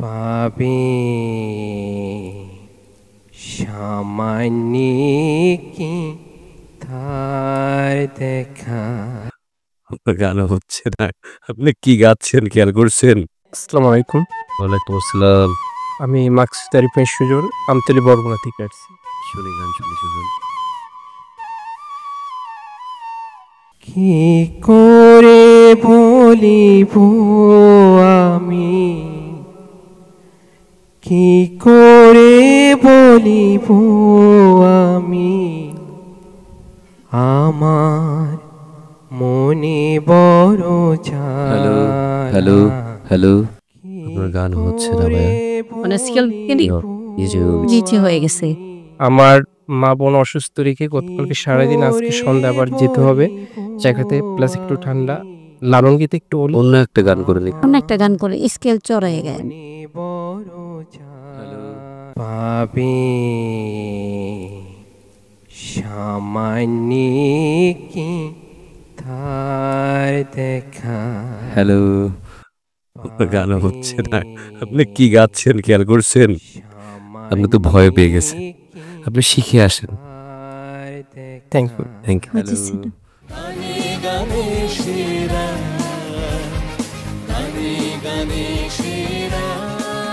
পাবে সামান্য কি তার দেখা। গান হচ্ছে না, আপনি কি গাচ্ছেন খেয়াল করছেন? আসসালামু আলাইকুম। ওয়ালাইকুম আসসালাম। আমি মাকসুদ আরিফিন সুজন, আমতলী বরগুনা থেকে আসছি। শুনি গান শুনুন। কি করে বলিব আমি, কি করে বলিব আমি, আমার মনে বড় হ্যালো হ্যালো হ্যালো, আপনার গান হচ্ছে না ভাইয়া। মানে স্কেল কেনি নিচে হয়ে গেছে। আমার মা বোন অসুস্থ রেখে গতকালকে সারাদিন আজকে সন্ধ্যা আবার যেতে হবে জায়গাতে, প্লাস একটু ঠান্ডা লালনগীতে একটু অন্য একটা গান করে নি। অন্য একটা গান করে স্কেল চড়াই গেল। পাবে সামান্য কি তার দেখা। হ্যালো, গান হচ্ছে না, আপনি কি গাচ্ছেন খেয়াল করছেন? আপনি তো ভয় পেয়ে গেছেন, আপনি শিখে আসেন। Thank you. Thank you. হচ্ছে না। গানে গানে সেরা, গানে গানে